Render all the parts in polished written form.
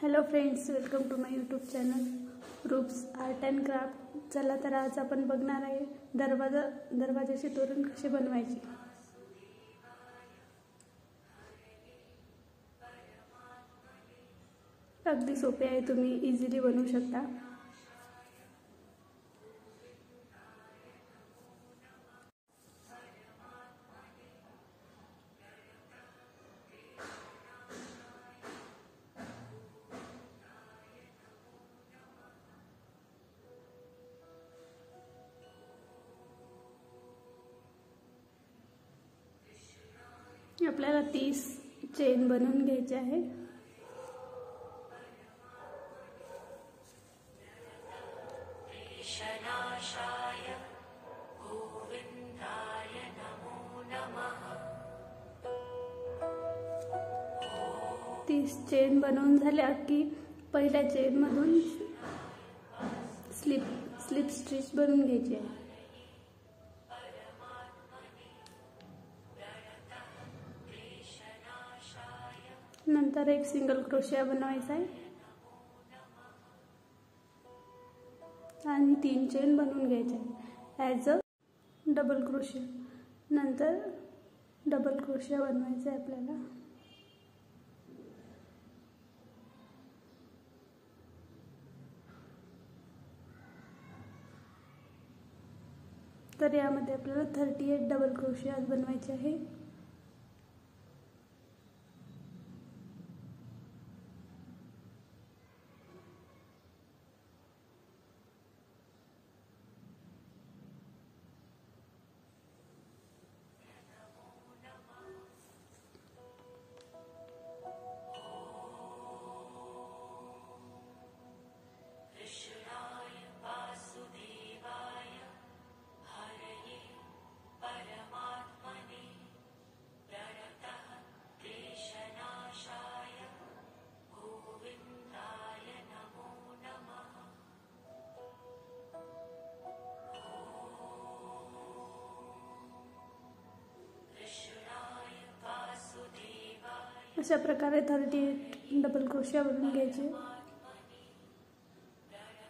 Hello friends, welcome to my YouTube channel Roops art and craft. चला तर आज आपण बघणार आहे दरवाजाचे तोरण कसे बनवायचे। अगदी सोपे आहे, तुम्ही इझिली बनवू शकता। आपल्याला 30 चेन बनवून घ्यायचे आहे। गोविंदाय नमो नमः। 30 चेन बनवून झाल्या की पहिल्या चेन मधून स्लिप स्टिच बनवून घ्यायची आहे। नंतर एक सिंगल क्रोशिया बनवायचा आहे आणि 3 चेन बनवून घ्यायचे आहे ॲज अ डबल क्रोशिया। नंतर डबल क्रोशिया बनवायचा आहे आपल्याला। तर यामध्ये आपल्याला 38 डबल क्रोशिया बनवायचे आहे। अशा प्रकारे 38 डबल क्रोशिया बनवून घ्यायचे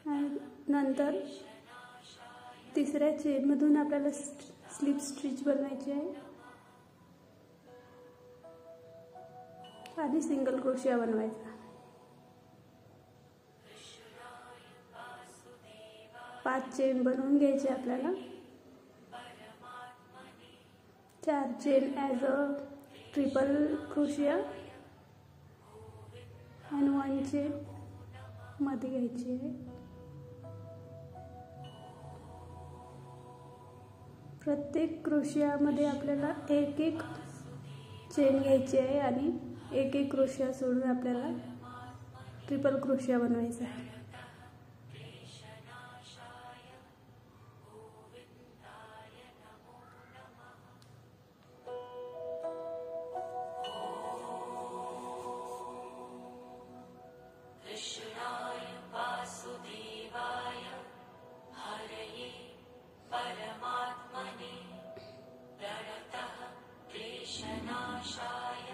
आणि नंतर तिसऱ्या चेन मधून आपल्याला स्लिप स्टिच बनवायची आहे आणि सिंगल क्रोशिया बनवायचा। 5 चेन बनवून घ्यायचे आपल्याला। 4 चेन ॲज अ ट्रिपल क्रोशिया आणि 1 चेन मध्ये घ्यायची आहे। प्रत्येक क्रोशियामध्ये आपल्याला एक चेन घ्यायची आहे आणि एक क्रोशिया सोडून आपल्याला ट्रिपल क्रोशिया बनवायचा आहे। कृष्णाय वासुदेवाय हरये परमात्मने प्रणतः क्लेशनाशाय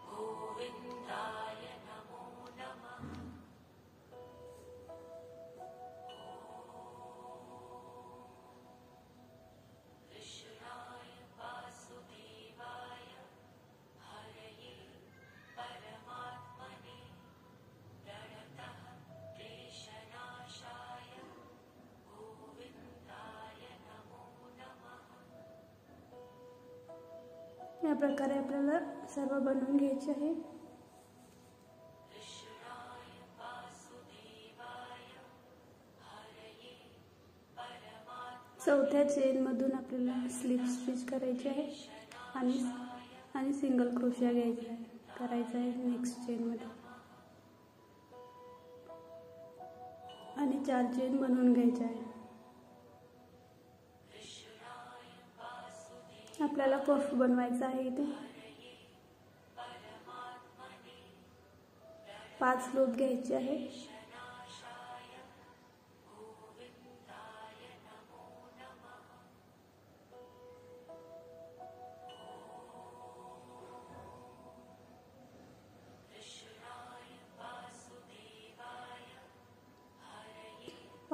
गोविंदाय नमो नमः। कृष्णाय वासुदेवाय हरये परमात्मने प्रणतः क्लेशनाशाय गोविंदाय नमो नमः। या प्रकारे आपल्याला सर्व बनवून घ्यायचे आहे। कृष्णाय वासुदेवाय हरये परमात्मने चौथ्या चेन मधून आपल्याला स्लिप स्टिच करायची आहे आणि सिंगल क्रोशिया करायचा आहे नेक्स्ट चेन मध्ये आणि 4 चेन बनवून घ्यायच्या आहे। आपल्याला पफ बनवायचा आहे। इथे 5 लूप घ्यायचे आहे। कृष्णाय वासुदेवाय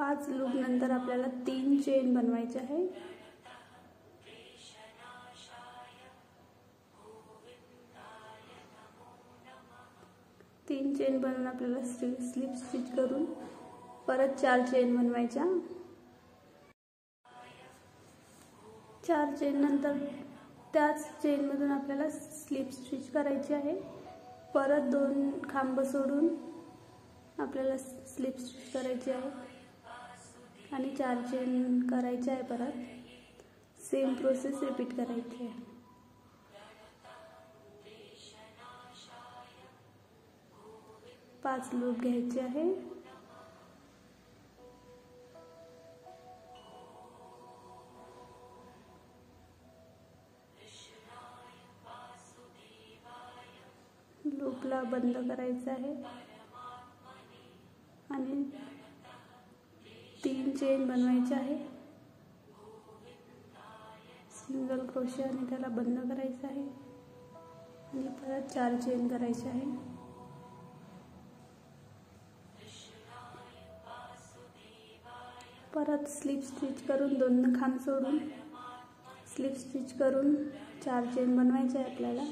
5 लूप नंतर आपल्याला 3 चेन बनवायचे आहे. 3 चेन बनवून आपल्याला स्लिप स्टिच करून परत 4 चेन बनवायच्या. 4 चेन नंतर त्याच चेनमधून आपल्याला स्लिप स्टिच करायची आहे. परत 2 खांब सोडून आपल्याला स्लिप स्टिच करायची आहे आणि 4 चेन करायचे आहे. परत सेम प्रोसेस रिपीट करायची आहे. पाच लूप घ्यायचे आहे. लूपला बंद करायचं आहे आणि 3 चेन बनवायचे आहे. सिंगल क्रोशियाने त्याला बंद करायचं आहे आणि परत 4 चेन करायचे आहे. परत स्लिप स्टिच करून 2 खांब सोडून स्लिप स्टिच करून 4 चेन बनवायचे आहे आपल्याला.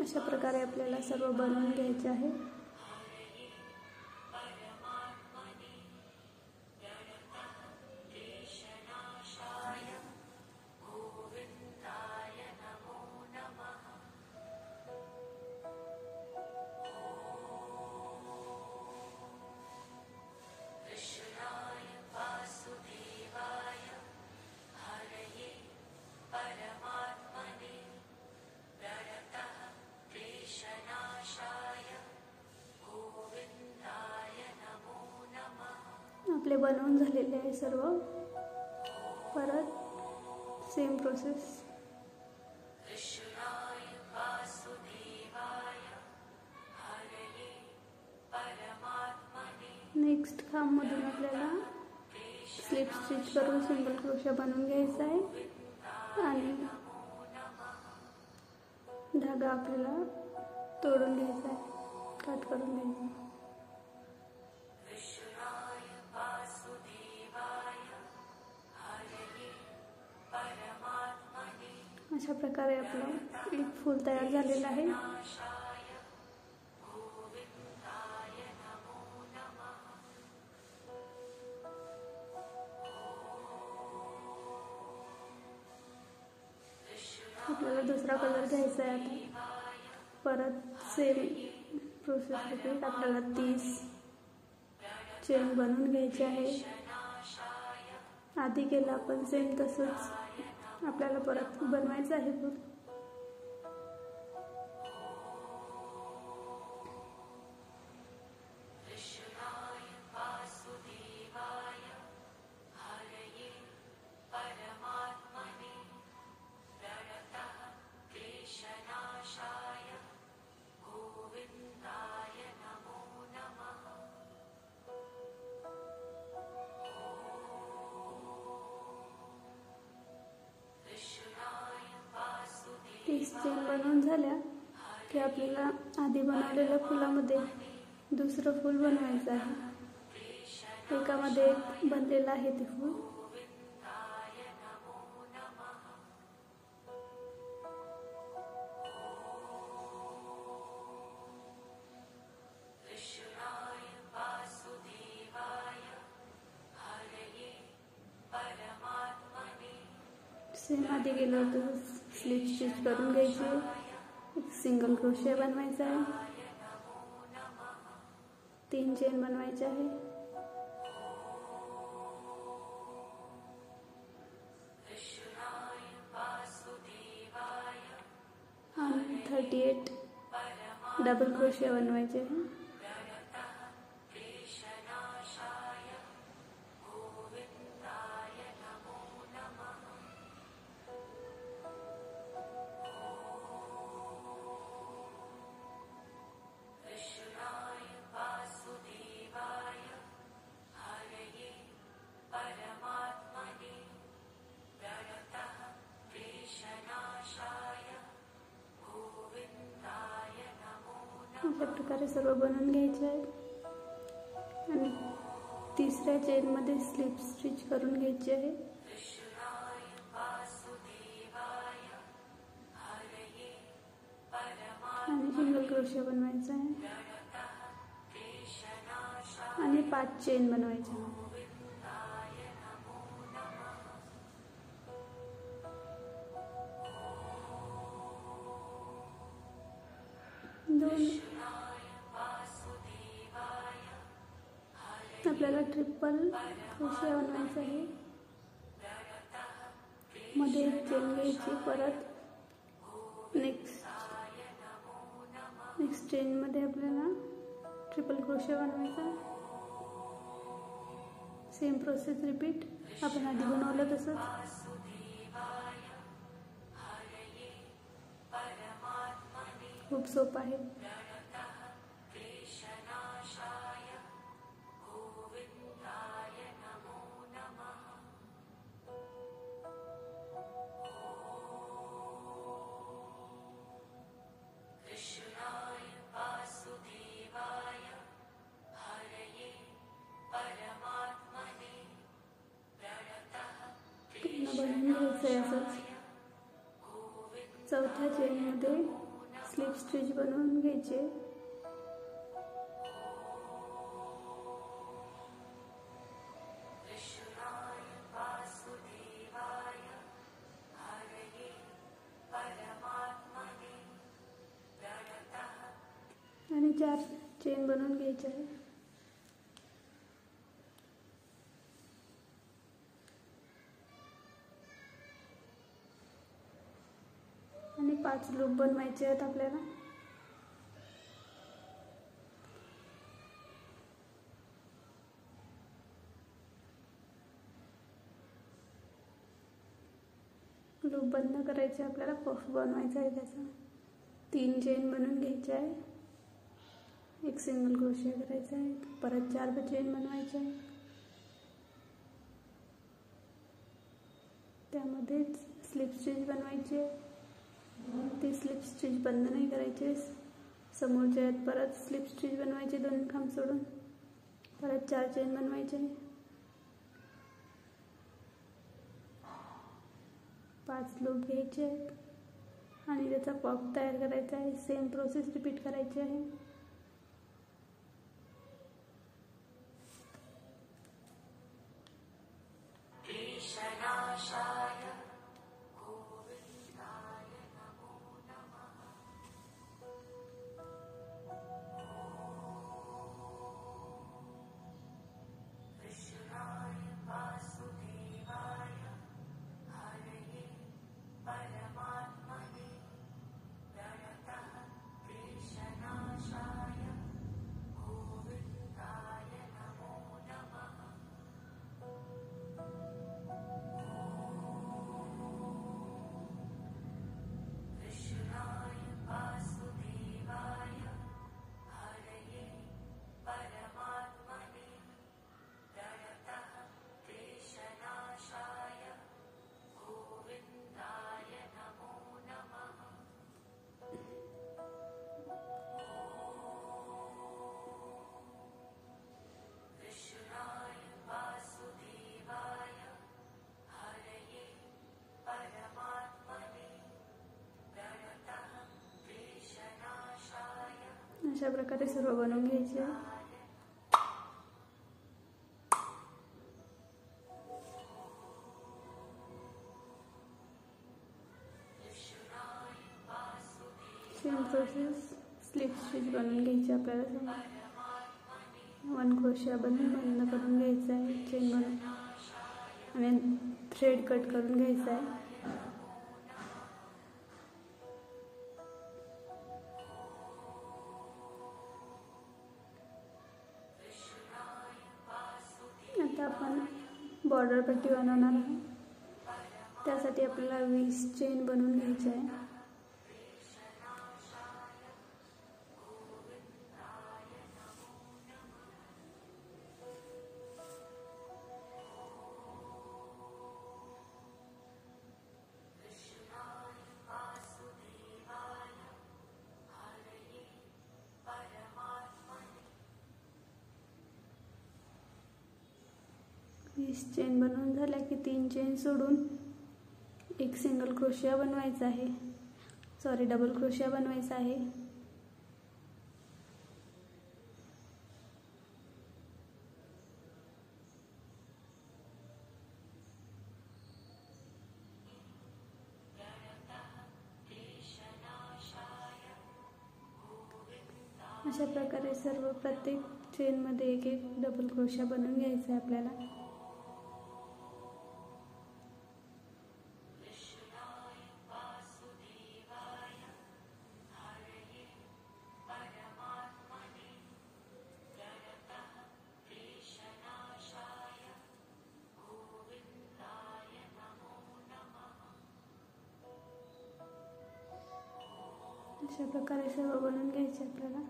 अशा प्रकारे आपल्याला सर्व बनवून घ्यायचे आहे. आपले बनवून झालेले आहे सर्व. परत सेम प्रोसेस. नेक्स्ट खांब मधून आपल्याला स्लिप स्टिच करून सिंगल क्रोशा बनवून घ्यायचा आहे आणि धागा आपल्याला तोडून घ्यायचा आहे, कट करून घ्यायचा. अशा प्रकारे आपलं एक फूल तयार झालेलं आहे. आपल्याला दुसरा कलर घ्यायचा आहे आता. परत सेम प्रोसेस रिपीट. आपल्याला 30 चेन बनवून घ्यायचे आहे. आधी केलं आपण सेम तसंच आपल्याला परत बनवायचं आहे फूल. चेन बनवून झाल्या की आपल्याला आधी बनवलेल्या फुलामध्ये दुसरं फूल बनवायचं आहे. एकामध्ये एक बनलेलं आहे ते फूल. सेम आधी गेलं होतं स्लिप स्टिच करून घ्यायची. एक सिंगल क्रोशिया बनवायचा आहे. 3 चेन बनवायचे आहे. आणि 38 डबल क्रोशिया बनवायचे आहे. अशा प्रकारे सर्व बनवून घ्यायचे आहेत आणि तिसऱ्या चेनमध्ये स्लिप स्टिच करून घ्यायची आहे आणि सिंगल क्रोशे बनवायचा आहे आणि 5 चेन बनवायच्या. आपल्याला ट्रिपल क्रोशे बनवायचं आहे. मध्ये एक चेन घ्यायची, परत नेक्स्ट चेनमध्ये आपल्याला ट्रिपल क्रोशे बनवायचा. सेम प्रोसेस रिपीट आपण आधी बनवलं तसंच. खूप सोपं आहे. बनवून घ्यायचं आहे असंच. चौथ्या चेनमध्ये स्लिप स्टिच बनवून घ्यायचे. आणि 4 चेन बनवून घ्यायचे आहे. आणि 5 लूप बनवायचे आहेत आपल्याला. लूप बंद करायचे, आपल्याला पफ बनवायचा आहे त्याचा. 3 चेन बनवून घ्यायचे आहे, एक सिंगल क्रोशे करायचा आहे, परत 4 चेन बनवायचे आहे. त्यामध्ये स्लिप स्टिच बनवायचे. ती स्लिप स्टिच बंद नाही करायचे, समोरच्या आहेत परत स्लिप स्टिच बनवायचे 2 खांब सोडून, परत 4 चेन बनवायचे. 5 लूप घ्यायचे आहेत आणि त्याचा पफ तयार करायचा आहे. सेम प्रोसेस रिपीट करायची आहे. अशा प्रकारे सर्व बनवून घ्यायचे. सेम प्रोसेस स्लिप स्टिच बनवून घ्यायची आपल्याला. 1 क्रोशा बनवून बंद करून घ्यायचा आहे, चेन बनवून आणि थ्रेड कट करून घ्यायचा आहे. आता आपण बॉर्डर पट्टी बनवणार आहे. त्यासाठी आपल्याला 20 चेन बनवून घ्यायचे आहे. 20 चेन बनवून झाल्या की 3 चेन सोडून एक सिंगल क्रोशिया बनवायचा आहे, डबल क्रोशिया बनवायचा आहे. अशा प्रकारे प्रत्येक चेनमध्ये एक एक डबल क्रोशिया बनवून घ्यायचा आहे आपल्याला. अशा प्रकारे सर्व बनवून घ्यायचे आपल्याला.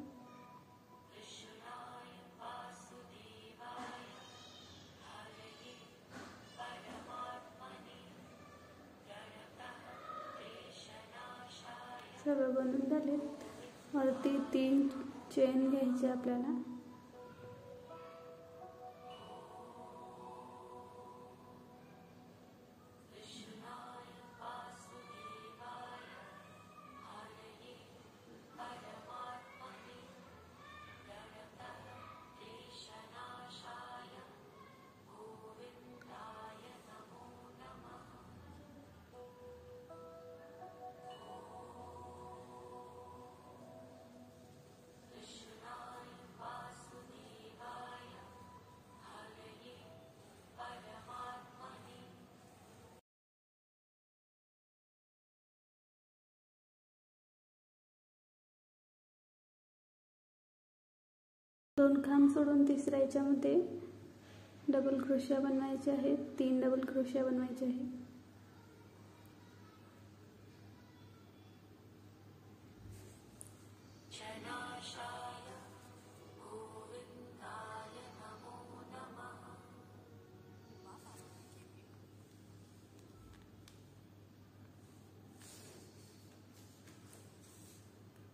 सर्व बनवून झाले. वरती 3 चेन घ्यायचे आपल्याला. दोन खांब सोडून तिसऱ्या याच्यामध्ये डबल क्रोशिया बनवायचे आहेत. 3 डबल क्रोशिया बनवायचे आहेत.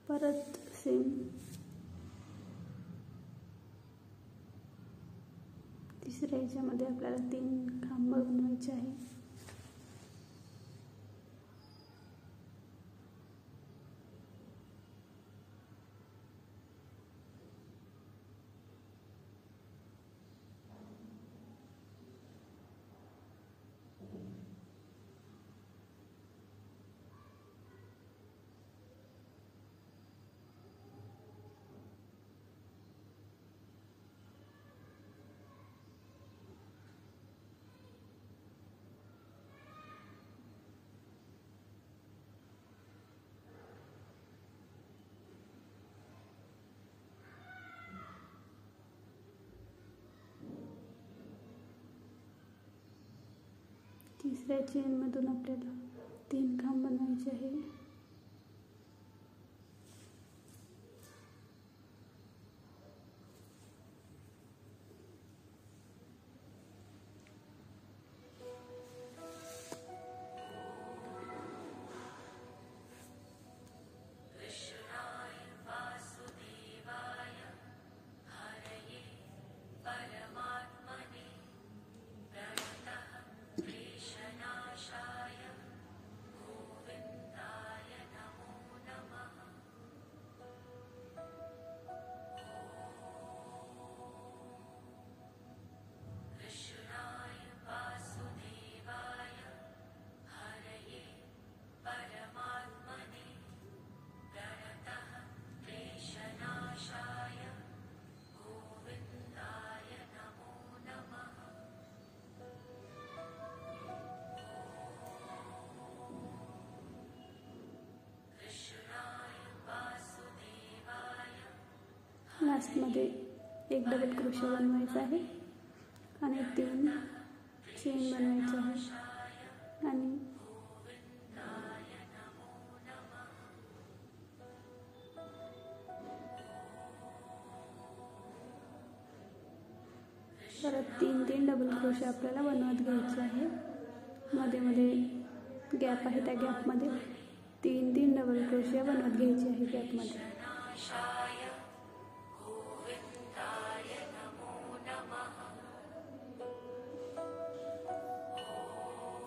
परत सेम तिसऱ्या याच्यामध्ये आपल्याला 3 खांब बनवायचे आहे. तिसऱ्या चेनमधून आपल्याला 3 खांब बनवायचे आहे. लास्टमध्ये एक डबल क्रोशिया बनवायचा आहे आणि 3 चेन बनवायचे आहे आणि परत 3 डबल क्रोशिया आपल्याला बनवत घ्यायचे आहे. मध्ये मध्ये गॅप आहे, त्या गॅपमध्ये 3 डबल क्रोशिया बनवत घ्यायचे आहे गॅपमध्ये.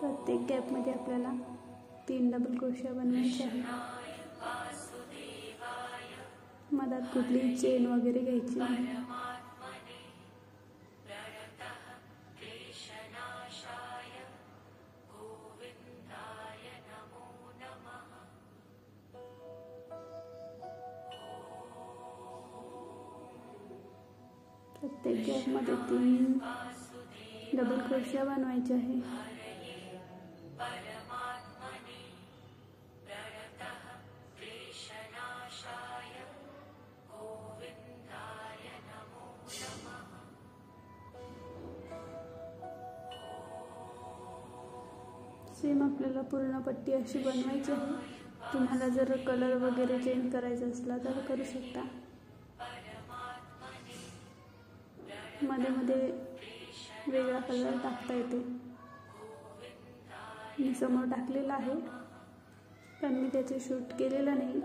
प्रत्येक गॅपमध्ये आपल्याला 3 डबल क्रोशिया बनवायचे आहे. मधात कुठलीही चेन वगैरे घ्यायची नाही. प्रत्येक गॅपमध्ये 3 डबल क्रोशिया बनवायचे आहे. सेम आपल्याला पूर्ण पट्टी अशी बनवायची आहे. तुम्हाला जर कलर वगैरे चेंज करायचा असला तर करू शकता. मध्ये मध्ये वेगळा कलर टाकता येते. मी समोर टाकलेला आहे पण मी त्याचे शूट केलेलं नाही.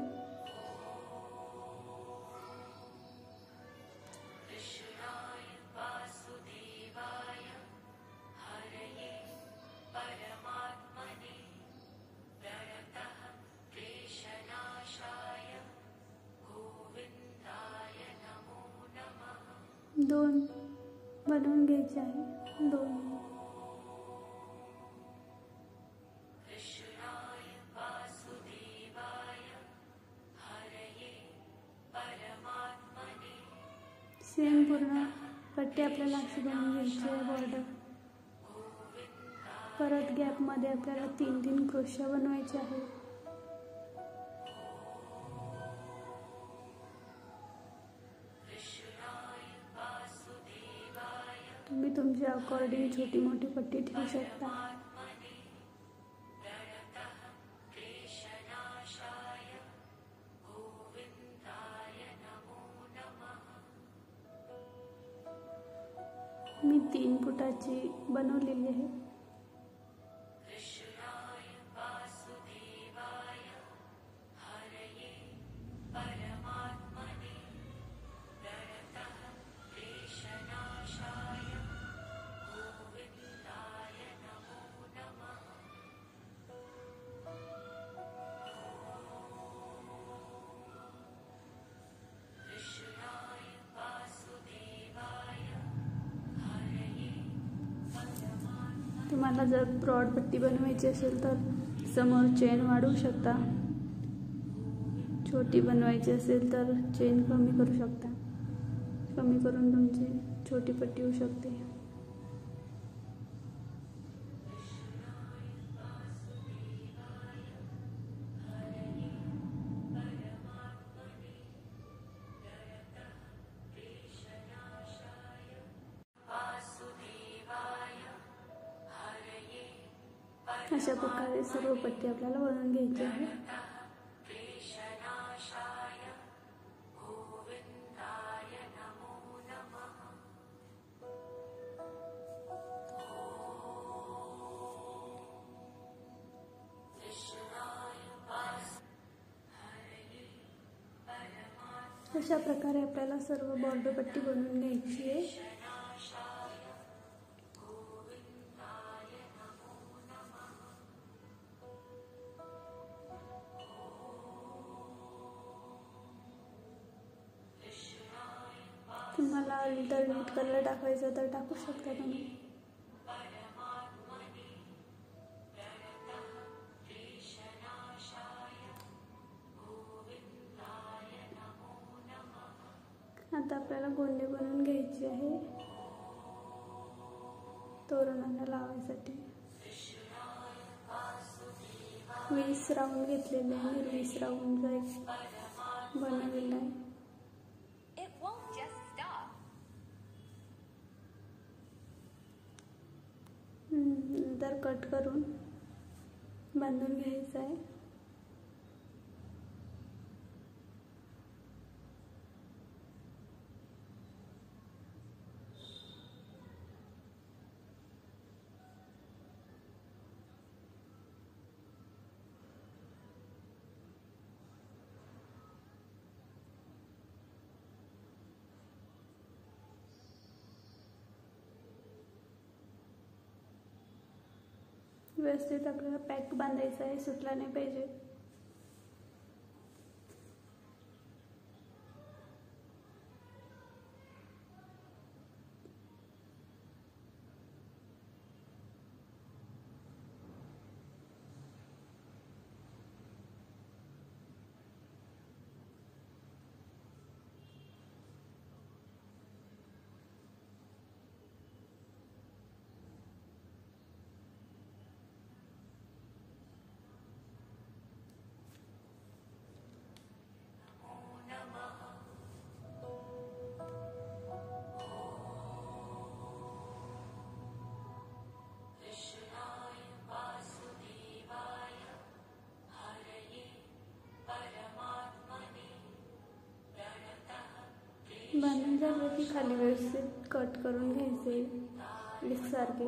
दोन बनवून घ्यायचे आहे. 2 सेम पूर्ण पट्टी आपल्याला अशी बनवून घ्यायची आहे. बॉर्डर परत गॅपमध्ये आपल्याला 3 क्रोशिया बनवायचे आहे. तुम्ही तुमच्या अकॉर्डिंग छोटी मोठी पट्टी ठेवू शकता. मी 3 फुटाची बनवलेली आहे. तुम्हाला जर ब्रॉड पट्टी बनवायची असेल तर समोर चेन वाढवू शकता. छोटी बनवायची असेल तर चेन कमी करू शकता. कमी करून तुमची छोटी पट्टी होऊ शकते. अशा प्रकारे सर्व पट्टी आपल्याला बनवून घ्यायची आहे. अशा प्रकारे आपल्याला सर्व बॉर्डर पट्टी बनवून घ्यायची आहे. तुम्हाला अल्टरनेट कलर टाकायचा तर टाकू शकता तुम्ही. आता आपल्याला गोंडे बनवून घ्यायचे आहे तोरणाला लावायसाठी. 20 राऊंड घेतलेले आहे. 20 राऊंडचा एक बनवलेला आहे. नंतर कट करून बांधून घ्यायचं आहे. व्यवस्थित आपल्याला पॅक बांधायचा आहे, सुटला नाही पाहिजे. बांधून झालं की खाली व्यवस्थित कट करून घ्यायचे एकसारखे.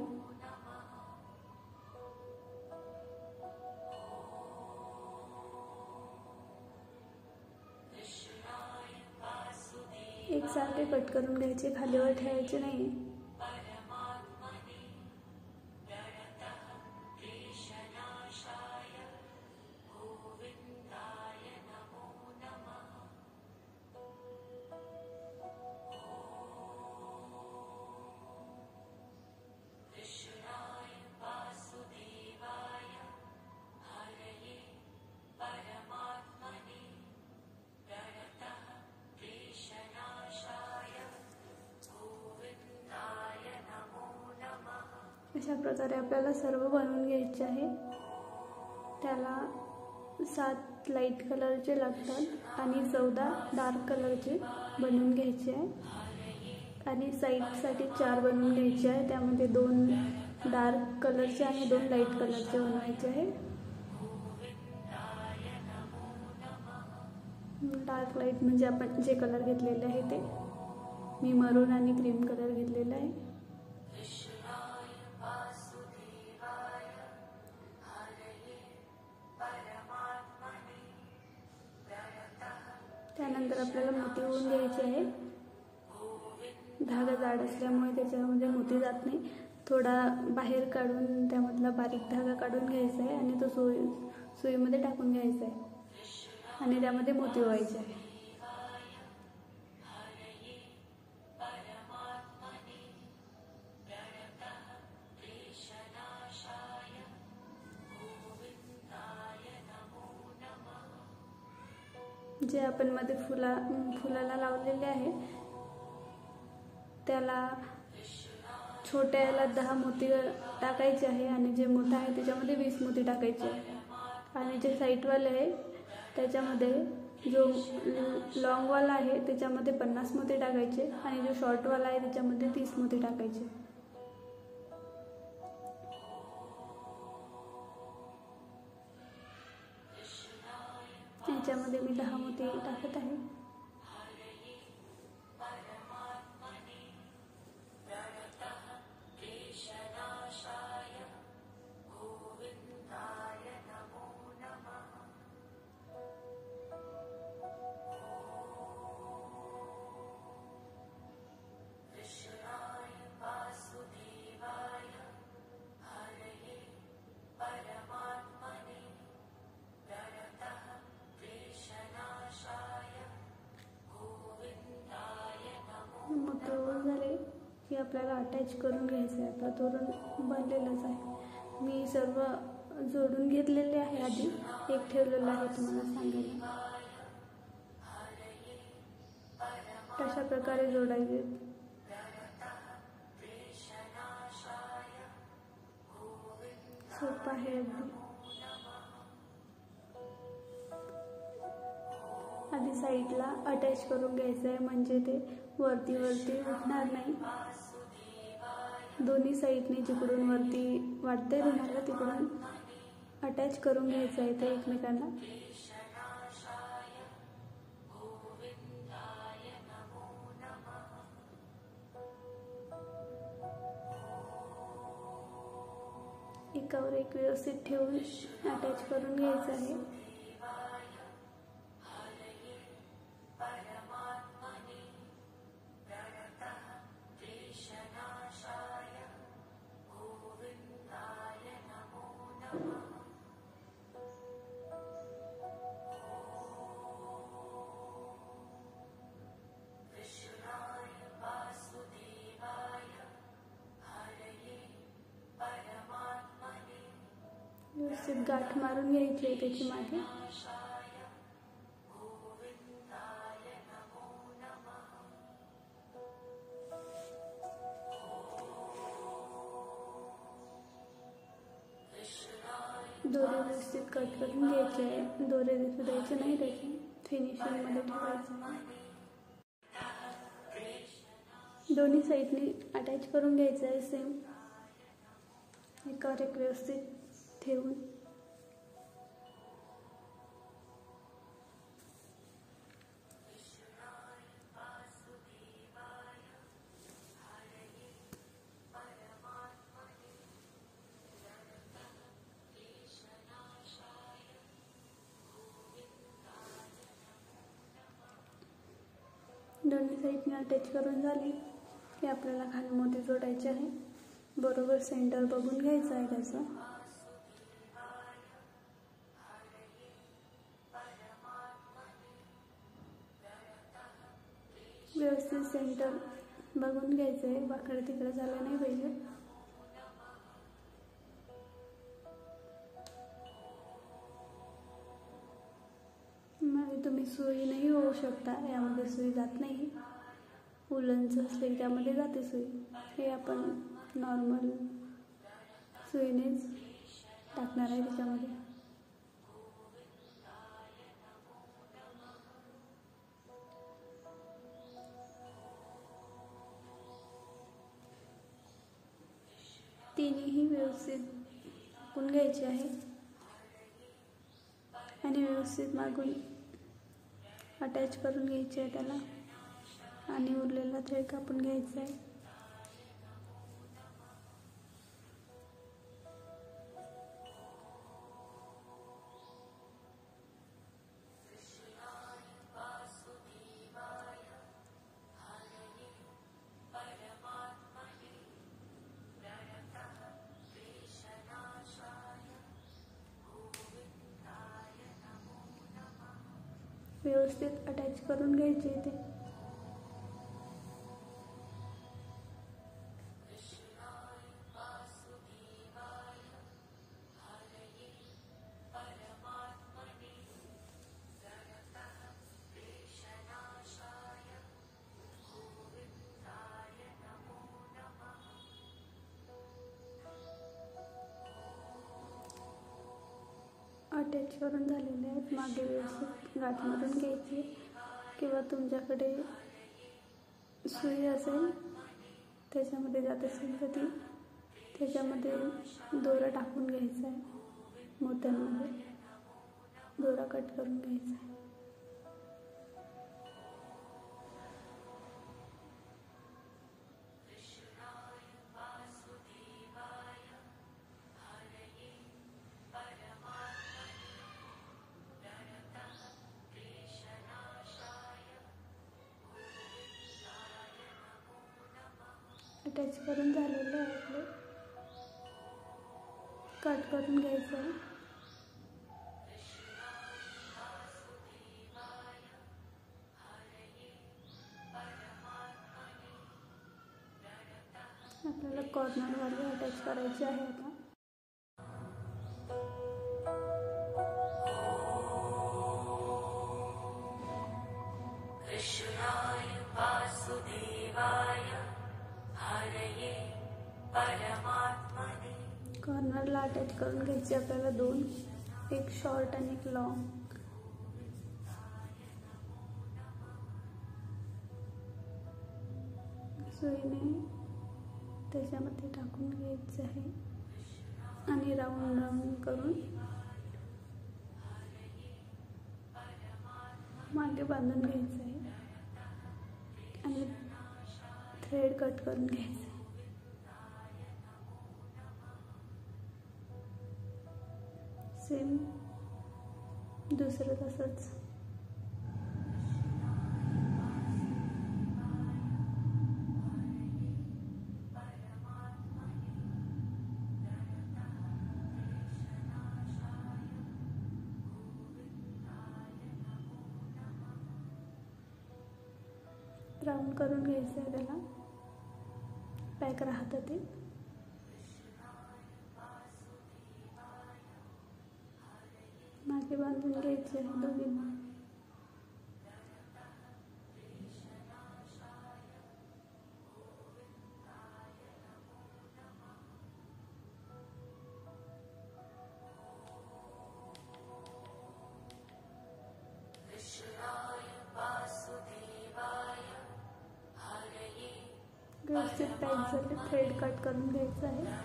एकसारखे कट करून घ्यायचे, खालीवर ठेवायचे नाही. अशा प्रकारे आपल्याला सर्व बनवून घ्यायचे आहे. त्याला 7 लाईट कलरचे लागतात आणि 14 डार्क कलरचे बनवून घ्यायचे आहे. आणि साईडसाठी 4 बनवून घ्यायचे आहे. त्यामध्ये 2 डार्क कलरचे आणि 2 लाईट कलरचे बनवायचे आहे. डार्क लाईट म्हणजे आपण जे कलर घेतलेले आहे ते. मी मरून आणि क्रीम कलर घेतलेला आहे. त्यानंतर आपल्याला मोती होऊन घ्यायचे आहे. धागा जाड असल्यामुळे त्याच्यामध्ये मोती जात नाही. थोडा बाहेर काढून त्यामधला बारीक धागा काढून घ्यायचा आहे आणि तो सुईमध्ये टाकून घ्यायचा आहे आणि त्यामध्ये मोती व्हायचे आहे. जे आपण मध्ये फुलाला लावलेले आहे त्याला छोट्याला 10 मोती टाकायचे आहे आणि जे मोठं आहे त्याच्यामध्ये 20 मोती टाकायचे आहे. आणि जे साईडवाले आहे त्याच्यामध्ये जो लॉंगवाला आहे त्याच्यामध्ये 50 मोती टाकायचे आणि जो शॉर्टवाला आहे त्याच्यामध्ये 30 मोती टाकायचे. याच्यामध्ये मी 10 मोती टाकत आहे. झाले की आपल्याला अटॅच करून घ्यायचं आहे. आपला तोरण बनलेलंच आहे. मी सर्व जोडून घेतलेले आहे. आधी एक ठेवलेलं आहे तुम्हाला सांगायला. तशा प्रकारे जोडायचे. सोपं आहे अगदी. आधी साईडला अटॅच करून घ्यायचं आहे म्हणजे ते वरती उठणार नाही. दोन्ही साईडने जिकडून वरती वाटते तुम्हाला तिकडून अटॅच करून घ्यायचं आहे ते एकमेकांना. एकावर एक व्यवस्थित ठेवून अटॅच करून घ्यायचं आहे. व्यवस्थित गाठ मारून घ्यायची आहे त्याची मागे. दोरे व्यवस्थित कट करून घ्यायचे आहे. दोरे दिसू द्यायचे नाही, त्याची फिनिशिंगमध्ये ठेवायचं आहे. दोन्ही साईडनी अटॅच करून घ्यायचं आहे सेम, एकावर एक व्यवस्थित ठेवून. दोन्ही साईडने अटॅच करून झाली की आपल्याला खाली मोती जोडायचे आहे. बरोबर सेंटर बघून घ्यायचं आहे त्याचं. व्यवस्थित सेंटर बघून घ्यायचं आहे, वाकडे तिकडे झालं नाही पाहिजे. मग तुम्ही सुई नाही होऊ शकता, यामध्ये सुई जात नाही. उलनचं असले त्यामध्ये जाते सुई. हे आपण नॉर्मल सुईनेच टाकणार आहे त्याच्यामध्ये. तिन्ही व्यवस्थित कापून घ्यायचे आहे आणि व्यवस्थित मागून अटॅच करून घ्यायचे आहे त्याला आणि उरलेला थ्रेड कापून घ्यायचा आहे. व्यवस्थित अटॅच करून घ्यायचे ते. अटॅच करून झालेले आहेत. मागे व्यवस्थित गाठ मारून घ्यायची किंवा तुमच्याकडे सुई असेल त्याच्यामध्ये जात असेल तर ती त्याच्यामध्ये दोरा टाकून घ्यायचा आहे. मोत्यांमध्ये दोरा कट करून घ्यायचा आहे. अटॅच करून झालेले आहे आपले. कट करून घ्यायचं आहे. आपल्याला कॉर्नरवर अटॅच करायचे आहे आता. कृष्णाय वासुदेवाय हरये परमात्मने. कॉर्नरला अटॅच करून घ्यायचे आपल्याला दोन, एक शॉर्ट आणि एक लॉंग. सुईने त्याच्यामध्ये टाकून घ्यायचं आहे आणि राऊंड राऊंड करून मागे बांधून घ्यायचं आहे आणि थ्रेड कट करून घ्यायचं आहे. सेम दुसरं तसंच. राऊंड करून घ्यायचं आहे त्याला, पॅक राहतं ते. राखी बांधून घ्यायची आहे दोघींना. व्यवस्थित टाईट झाले, थ्रेड कट करून घ्यायचं आहे.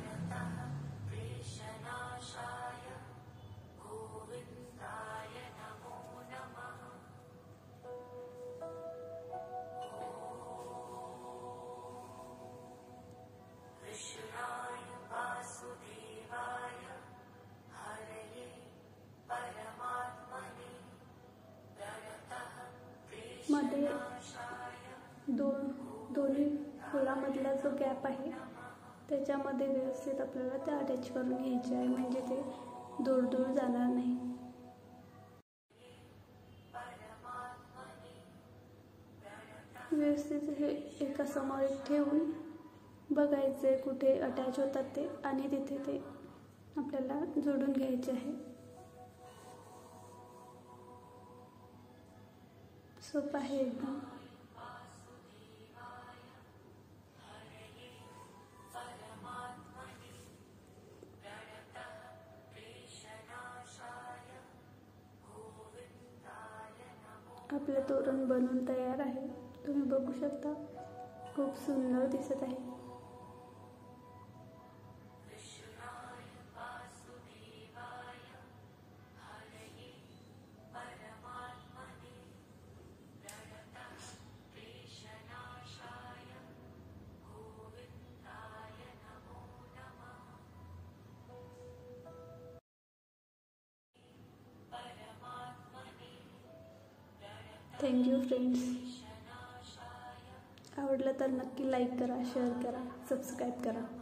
मध्ये दोन्ही फुलामधला जो गॅप आहे त्याच्यामध्ये व्यवस्थित आपल्याला ते अटॅच करून घ्यायचे आहे, म्हणजे ते दूर दूर जाणार नाही. व्यवस्थित हे एका समोर ठेवून बघायचे कुठे अटॅच होतात ते, आणि तिथे ते आपल्याला जोडून घ्यायचे आहे. सोपं आहे एकदम. आपलं तोरण बनवून तयार आहे. तुम्ही बघू शकता, खूप सुंदर दिसत आहे. Thank you friends. आवडलं तर नक्की लाईक करा, शेअर करा, सबस्क्राईब करा.